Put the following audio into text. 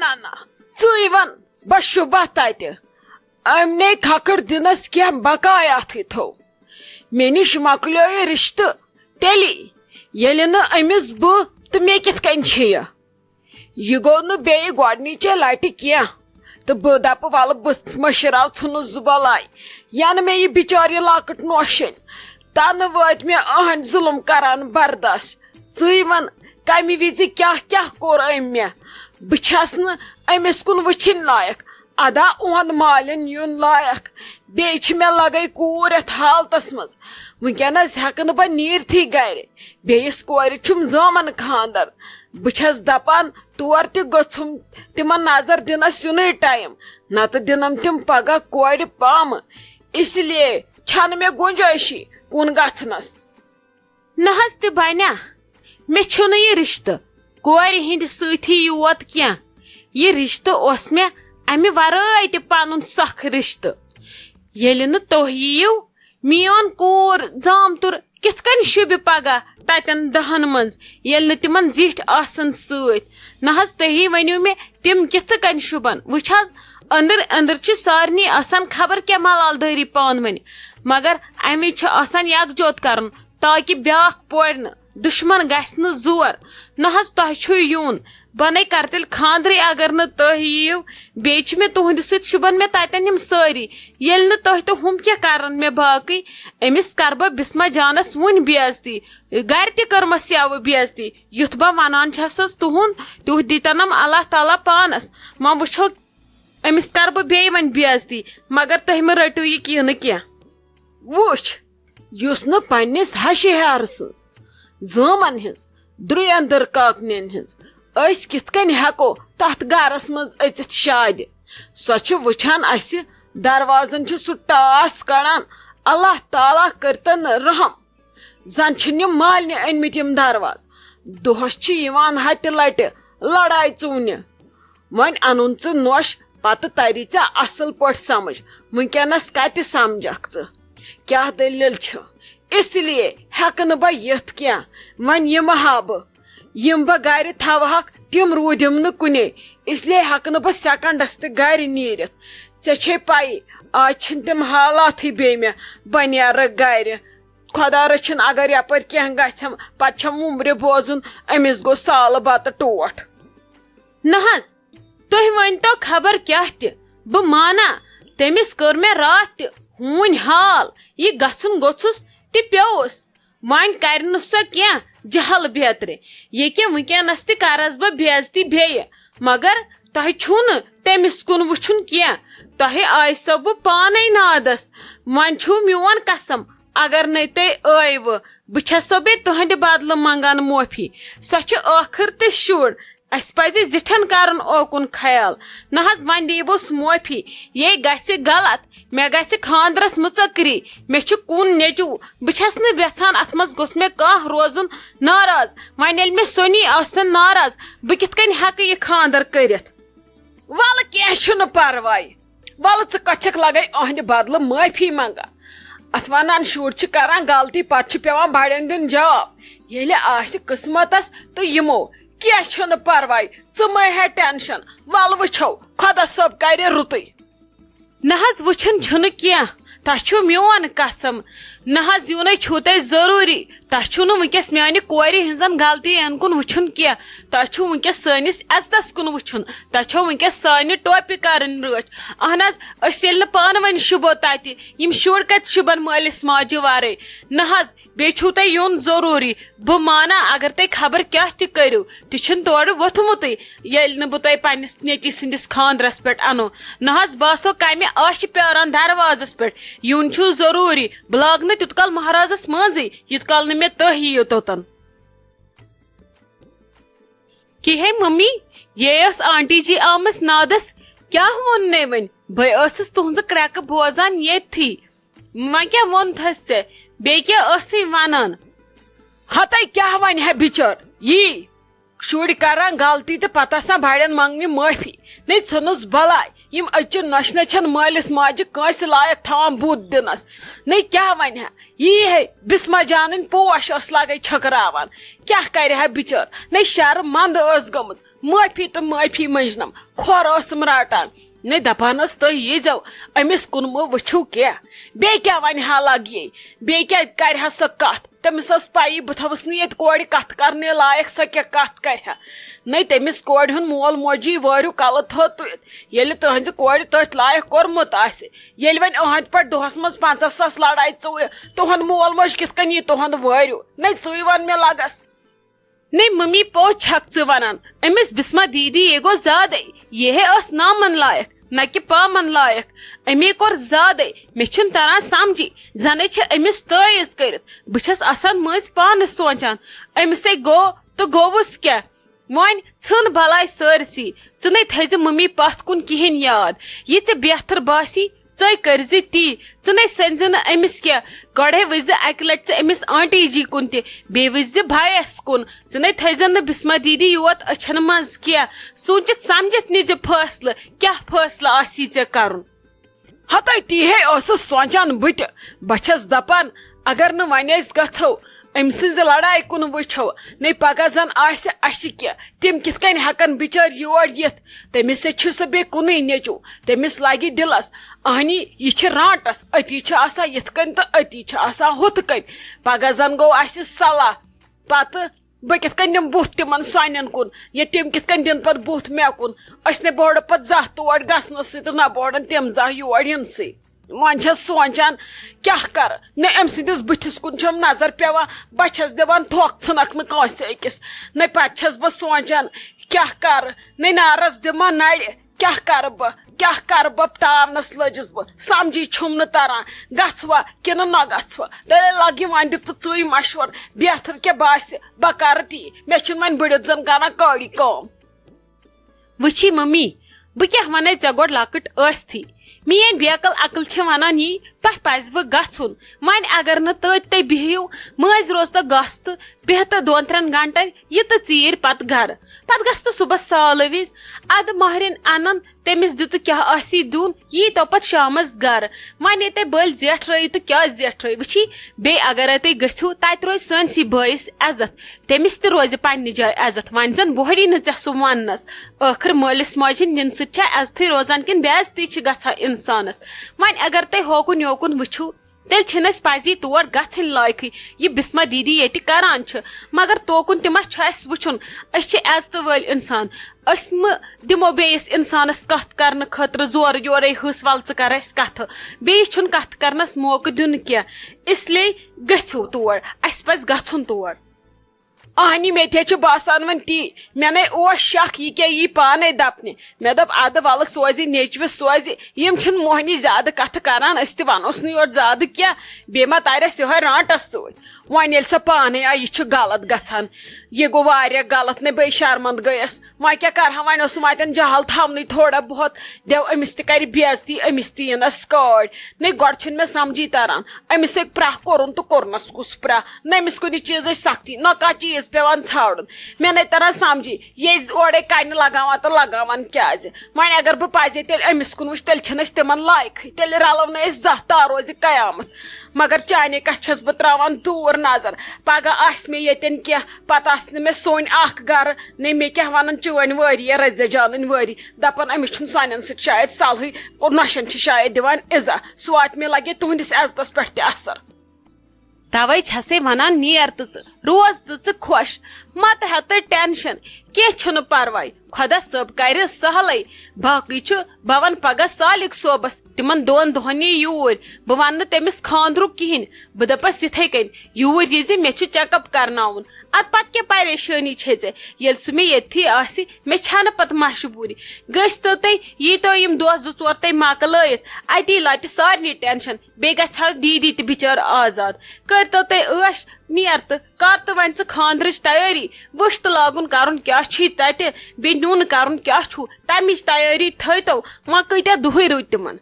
نہ نہ ژٕے وَن بہٕ شوٗبہ تتہِ أمۍ کھکر دِنس کینٛہہ بقایاتھٕے تھوٚو مےٚ نِش مۄکلیو رِشتہٕ تیٚلی ییٚلہِ نہٕ أمِس بہٕ تہٕ مےٚ کِتھ کٔنۍ چھِ یہِ گوٚو نہٕ بیٚیہِ گۄڈنِچہِ لٹہِ کینٛہہ تہٕ بہٕ دپہٕ وَلہٕ بہٕ مٔشراو ژھٕنُس زٕ بلاے ینہٕ مےٚ یہِ بِچٲر یہِ لۄکٕٹ نوشِنۍ تنہٕ وٲتۍ مےٚ أہنٛدۍ ظُلم کران برداشت ژٕے وَن کمہِ وِزِ کیٛاہ کیٛاہ کوٚر أمۍ مےٚ بہٕ چھس نہٕ أمِس کُن وٕچھِنۍ لایق ادا اُہُنٛد مالِن یُن لایق بیٚیہِ چھِ مےٚ لگے کوٗر یتھ حالتس منٛز وٕنکیٚنس ہٮ۪کہٕ نہٕ بہٕ نیٖرتھٕے گرِ بیٚیِس کورِ چھُم زامن خانٛدر بہٕ چھس دپان تور تہِ گژھُم تِمن نظر دِنس یُنٕے ٹایم نتہٕ دِنم تِم پگاہ کورِ پامہٕ اس لیے چھنہٕ مےٚ گُنجٲیشی کُن گژھنس نہ حظ تہِ بنیا مےٚ چھُنہٕ یہِ رِشتہٕ کورِ ہٕنٛدِ سۭتی یوت کینٛہہ یہِ رِشتہٕ اوس مےٚ امہِ ورٲے تہِ پنُن سکھ رِشتہٕ ییٚلہِ نہٕ تُہۍ یِیِو میون کوٗر زامتُر کِتھ کٔنۍ شوٗبہِ پگاہ تتٮ۪ن دہن منٛز ییٚلہِ نہٕ تِمن زِٹھۍ آسن سۭتۍ نہ حظ تُہی ؤنِو مےٚ تِم کِتھ کٔنۍ شوٗبن وٕچھ حظ أنٛدٕر أنٛدٕر چھِ سارنٕے آسان خبر کیٛاہ ملال دٲری پانہٕ ؤنۍ مگر امی چھُ آسان یکجوت کرُن تاکہِ بیٛاکھ پورِ نہٕ دُشمن گژھِ نہٕ زور نہ حظ تۄہہِ چھُ یُن بنے کر تیٚلہِ خاندرٕے اگر نہٕ تُہۍ یِیِو بیٚیہِ چھِ مےٚ تُہنٛدِ سۭتۍ شوٗبن مےٚ تتٮ۪ن یِم سٲری ییٚلہِ نہٕ تُہۍ تہٕ ہُم کیٛاہ کرن مےٚ باقٕے أمِس کر بہٕ بسما جانس وُنۍ بے عزتی گرِ تہِ کٔرمس یوٕ بے عزتی یُتھ بہٕ ونان چھسس تُہُنٛد تُہۍ دِتنم اللہ تعالیٰ پانس وۄنۍ وٕچھو أمِس کر بہٕ بیٚیہِ وۄنۍ بے عزتی مگر تُہۍ مہ رٔٹِو یہِ کینہہ کینٛہہ وٕچھ یُس نہٕ پننِس ہشہِ ہیرٕ سٕنٛز زٲمن ہٕنٛز درُیندر کاکنٮ۪ن ہٕنٛز أسۍ کِتھ کٔنۍ ہٮ۪کو تتھ گرس منٛز أژِتھ شادِ سۄ چھِ وٕچھان اسہِ دروازن چھُ سُہ ٹاس کڑان اللہ تعالیٰ کٔرتن رحم زن چھِنہٕ یِم مالنہِ أنمٕتۍ یِم درواز دۄہس چھِ یِوان ہتہِ لٹہِ لڑایہِ ژوٗنہِ وۄنۍ اَنُن ژٕ نوش پتہٕ تری ژےٚ اصل پٲٹھۍ سمجھ وٕنکیٚنس کتہِ سمجھکھ ژٕ کیٛاہ دٔلیٖل چھِ اس لیے ہٮ۪کہٕ نہٕ بہٕ یِتھ کینٛہہ وۄنۍ یِمہٕ ہا بہٕ یِم بہٕ گرِ تھاوہکھ تِم روٗدِم نہٕ کُنے اس لیے ہٮ۪کہٕ نہٕ بہٕ سیکنڈس تہِ گرِ نیٖرِتھ ژےٚ چھے پایی آز چھِنہٕ تِم حالاتھٕے بیٚیہِ مےٚ بہٕ نیرٕ گرِ خۄدا رٔچھِنۍ اگر یپٲرۍ کینٛہہ گژھٮ۪م پتہٕ چھم وُمبرِ بوزُن أمِس گوٚو سالہٕ بتہٕ ٹوٹھ نہ حظ تُہۍ ؤنۍتو خبر کیٛاہ تہِ بہٕ مانا تٔمِس کٔر مےٚ راتھ تہِ ہوٗنۍ حال یہِ گژھُن گوٚژھُس تہِ پیوٚوُس وۄنۍ کرِ نہٕ سۄ کینٛہہ جہل بیترِ ییٚکیٛاہ وٕنکیٚنس تہِ کرس بہٕ بے عزتی بیٚیہِ مگر تۄہہِ چھُو نہٕ تٔمِس کُن وٕچھُن کینٛہہ تۄہہِ آیسو بہٕ پانے نادس وۄنۍ چھُو میون قسم اگر نَے تُہۍ ٲیوٕ بہٕ چھسو بیٚیہِ تُہنٛدِ بدلہٕ منگان معٲفی سۄ چھِ ٲخٕر تہِ شُر اسہِ پزِ زِٹھٮ۪ن کرُن اوکُن خیال نہ حظ وۄنۍ دیٖوُس معٲفی یے گژھِ غلط مےٚ گژھِ خاندرس مُژکری مےٚ چھُ کُن نیٚچوٗ بہٕ چھس نہٕ یژھان اتھ منٛز گوٚژھ مےٚ کانٛہہ روزُن ناراض وۄنۍ ییٚلہِ مےٚ سۄنی آسن ناراض بہٕ کِتھ کٔنۍ ہٮ۪کہٕ یہِ خاندر کٔرِتھ ولہٕ کینٛہہ چھُنہٕ پرواے ولہٕ ژٕ کتھ لگے أہنٛدِ بدلہٕ معٲفی منگان اتھ ونان شُرۍ چھِ کران غلطی پتہٕ چھُ پیوان بڑٮ۪ن دیُن جواب ییٚلہِ آسہِ قٕسمتس تہٕ یِمو کینٛہہ چھُنہٕ پرواے ژٕ مہ ہے ٹینشن ولہٕ وٕچھو خۄدا صٲب کرِ رُتُے نہ حظ وٕچھُن چھُنہٕ کینٛہہ تۄہہِ چھُو میون قسم نہ حظ یُنٕے چھُو تۄہہِ ضروٗری تۄہہِ چھُو نہٕ وٕنکیٚس میانہِ کورِ ہٕنٛزن غلطین کُن وٕچھُن کینٛہہ تۄہہِ چھُو وٕنکیٚس سٲنِس عزتس کُن وٕچھُن تۄہہِ چھو وٕنکیٚس سانہِ ٹوپہِ کرٕنۍ رٲچھ اہن حظ أسۍ ییٚلہِ نہٕ پانہٕ ؤنۍ شوٗبو تتہِ یِم شُرۍ کتہِ شوٗبن مٲلِس ماجہِ ورٲے نہ حظ بیٚیہِ چھُو تۄہہِ یُن ضروٗری بہٕ مانا اگر تُہۍ خبر کیٛاہ تہِ کٔرِو تہِ چھُنہٕ تورٕ ووٚتھمُتٕے ییٚلہِ نہٕ بہٕ تۄہہِ پننِس نیٚچی سٕنٛدِس خاندرس پٮ۪ٹھ انو نہ حظ بہٕ آسو کمہِ آشہِ پیاران دروازس پٮ۪ٹھ یُن چھُو ضروٗری بہٕ لاگہٕ نہٕ تیُت کال مہرازس منٛزٕے یُت کال نہٕ مےٚ تُہۍ یِیِو توٚتن کِہے ممی یے ٲس آنٹی جی آمٕژ نادس کیٛاہ ووٚننے وۄنۍ بہٕ ٲسٕس تُہنٛزٕ کرٛٮ۪کہٕ بوزان ییٚتھی وۄنۍ کیٛاہ ووٚنتھس ژےٚ بیٚیہِ کیٛاہ ٲسٕے ونان ہتے کیٛاہ ونہِ ہے بِچٲر یی شُرۍ کران غلطی تہٕ پتہٕ آسان بڑٮ۪ن منٛگنہِ معٲفی نے ژھٕنُس بلاے یِم أچہِ نۄشنہٕ چھنہٕ مٲلِس ماجہِ کٲنٛسہِ لایق تھاوان بُتھ دِنس نے کیٛاہ ونہِ ہے یہ ہے بسما جانن پوش اس لگے چھکراوان کیا کرِ ہا بچار نہ شرم مند اس گمز معافی تو معافی منجنم کھور اسم راٹان نہ دپانس تھی ییزو امس کنمو وچھو کیا بی کیا ون ہا لگ یہ بی کیا کرہا سہ کت تمس اس پائی بہ تھوس نہ یت کورِ کت کرنے لائق سہ کیا کت کرہا نہ تمس کورِ ہن مول موجی وارو کل تھو تُیت ییٚلہِ تہنزِ کورِ تٔتھۍ لایق کوٚرمُت آسہِ ییٚلہِ وۄنۍ أہنٛدِ پٮ۪ٹھ دۄہس منٛز 50,000 لڑاے ژوٚوِ تُہُنٛد مول موج کِتھ کٔنۍ یی تُہُنٛد وٲرِو نہ ژٕے ون مےٚ لگس نہیں ممی پوچھ چھک ژٕ ونان امس بسما دیدی یہ گو زیادے یہ اس نامن لائق نہ کہ پامن لائق امی کور زیادے مے چھن تران سمجھی زنے چھ امس تیز کرت بچھس آسان مز پان سوچان امس گو تو گوس کیا ون ژھن بلاے سرسی ژٕ تھز ممی پتھ کن کہین یاد یہ ژے بہتر باسی ژے کرز تی ژٕ سنز امس کیا گۄڈے وز اکہ لٹ امس آنٹی جی کن تہ بی وز بھائیس کن ژٕ تھزن نہ بسما دیدی یوت اچھن مز کیا سوچت سمجھت نز فاصلہ کیا فاصلہ آسی ژے کرن ہتائی تی ہے اوسس سوچان بت بچس دپان اگر نہ ون گھو ام سز لڑائی کن وچھو نی پگہ زن آسہ اسہ کی تم کت کن ہکن بچار یور یت تمس سے سہ بی کن نیچو تمس لگی دلس اہنی یہ رانٹس اتی آسان یت کن تو اتی آسان ہت کن پگہ زن گو اسہ صلاح پتہ بہ کت کن نم بت تمن سانین کن یا تم کت کن دن پتہ بت مے کن اس نے بوڑ پتہ زہ تور گھنس سی نہ بوڑن تم زہ یور ین سی ون چھس سوچان کیا کر نہ ام سندس بتھس کن چھم نظر پیوان بہ چھس دِوان تھوک ژھنک نہ کٲنٛسہِ أکِس نہ پتہٕ چھس بہ سوچان کیا کر نہ نارس دِما نرِ کیا کر بہ تارنس لجس بہ سمجھی چھم نہ تران گژھوا کنہ نہ گژھوا تیلے لگی ون دِ تہٕ ژٕے مشور بہتر کیا باسہِ بہ کر تی مے چھُنہٕ وۄنۍ بٔڑِتھ زن کران کٲڑی کٲم وچھی ممی بہ کیا ونے ژے گۄڈٕ لۄکٕٹ ٲسۍتھٕے میٲنۍ بیکل عقل چھ ونان یی تۄہہِ پزوٕ گژھُن وۄنۍ اگر نہٕ تٔتۍ تُہۍ بِہِو مٲنٛزۍ روز تہٕ گژھ تہٕ بیٚہہ تہٕ 2-3 گنٹن یہِ تہٕ ژیٖرۍ پتہٕ گرٕ پتہٕ گژھ تہٕ صبحس سالہٕ وِز ادٕ مہرٮ۪ن انن تٔمِس دِتہٕ کیٛاہ آسی دیُن یی تو پتہٕ شامس گرٕ وۄنۍ ییٚتہِ بٔلۍ زیٹھرٲیِو تہٕ کیٛاہ زیٹھرٲیِو وٕچھی بیٚیہِ اگرے تُہۍ گٔژھِو تتہِ روزِ سٲنسی بٲیِس عزت تٔمِس تہِ روزِ پننہِ جایہِ عزت وۄنۍ زن بوہری نہٕ ژےٚ سُہ وننس ٲخر مٲلِس ماجہِ ہٕنٛدِ نِنہٕ سۭتۍ چھا عزتھٕے روزان کِنہٕ بے عزتی چھِ گژھان انسانس وۄنۍ اگر تُہۍ ہوکُن یوکُن وٕچھِو تیٚلہِ چھِنہٕ أسۍ پزی تور گژھٕنۍ لایقٕے یہِ بسما دیدی ییٚتہِ کران چھِ مگر توکُن تہِ ما چھُ اسہِ وٕچھُن أسۍ چھِ عزتہٕ وٲلۍ انسان أسۍ مہ دِمو بیٚیِس انسانس کتھ کرنہٕ خٲطرٕ زورٕ یورے ہٕس ول ژٕ کر اسہِ کتھٕ بیٚیِس چھُنہٕ کتھ کرنس موقعہٕ دیُن کینٛہہ اسلیے گٔژھِو تور اسہِ پزِ گژھُن تور اہنی مے تہِ باسان ون تی مے نے اوس شک یہ کیا یی پانے دپنہِ مے دپ اد ول سوزِ نیچوِس سوزِ یم چھن موہنی زیادٕ کتھ کران أسۍ تہِ ونوس نہٕ یورٕ زیادٕ کینٛہہ بیٚیہِ ما تارٮ۪س یہے رانٹس سۭتۍ وۄنۍ ییٚلہِ سۄ پانے آیہِ یہِ چھُ غلط گژھان یہ گو واریاہ غلط نے بیٚیہِ شرمند گٔیس وۄنۍ کیٛاہ کرہا وۄنۍ اوسُم اتٮ۪ن جہل تھاونٕے تھوڑا بہت دٮ۪و أمِس تہِ کرِ بے عزتی أمِس تہِ یِنس کٲڑۍ نہ گۄڈٕ چھُنہٕ مےٚ سمجھی تران أمِس ہیٚکہِ پرٛاہ کوٚرُن تہٕ کوٚرنس کُس پرٛاہ نہ أمِس کُنہِ چیٖزٕچ سختی نہ کانٛہہ چیٖز پیوان ژھانڈُن مےٚ نَے تران سمجھی ییٚلہِ اورے کنہِ لگاوان تہٕ لگاوان کیازِ وۄنۍ اگر بہٕ پزے تیٚلہِ أمِس کُن وٕچھ تیٚلہِ چھِنہٕ أسۍ تِمن لایقٕے تیٚلہِ رلو نہٕ أسۍ زانٛہہ تا روزِ قیامت مگر چانے کتھ چھس بہٕ تراوان دوٗر نظر پگہہ آسہِ مےٚ ییٚتٮ۪ن کینٛہہ پتہٕ آسہِ نہٕ مےٚ سوٚنۍ اکھ گرٕ نہ مےٚ کیٛاہ ونان چٲنۍ وٲری یا رزِ جانٕنۍ وٲری دپان أمِس چھُنہٕ سانٮ۪ن سۭتۍ شاید صلحٕے نۄشن چھِ شاید دِوان عزا سُہ واتہِ مےٚ لگہِ تُہنٛدِس عزتس پٮ۪ٹھ تہِ اثر توے چھسے ونان نیر تہٕ ژٕ روز تہٕ ژٕ خۄش مت ہےٚ تہٕ ٹینشن کینٛہہ چھُنہٕ پرواے خۄدا صٲب کرِ سہلٕے باقٕے چھُ بہٕ ون پگہہ سالِق صٲبس تِمن 2 دۄہن یی یوٗرۍ بہٕ ونہٕ نہٕ تٔمِس خاندرُک کِہینۍ بہٕ دپس یِتھے کٔنۍ یوٗرۍ یی زِ مےٚ چھُ چیک اپ کرناوُن اد پتہٕ کیٛاہ پریشٲنی چھے ژےٚ ییٚلہِ سُہ مےٚ ییٚتھی آسہِ مےٚ چھنہٕ پتہٕ مشبوٗری گٔژھۍتو تُہۍ ییٖتو یِم دۄہ 2-4 تُہۍ مۄکلٲیِتھ اتی لٹہِ سارنٕے ٹینشن بیٚیہِ گژھِ ہا دیدی تہِ بِچٲر آزاد کٔرۍتو تُہۍ عٲش نیر تہٕ کر تہٕ وۄنۍ ژٕ خاندرٕچ تیٲری وٕچھ تہٕ لاگُن کرُن کیٛاہ چھُے تتہِ بیٚیہِ نیُن کرُن کیٛاہ چھُ تمِچ تیٲری تھٲیتو وۄنۍ کۭتیاہ دۄہٕے روٗدۍ تِمن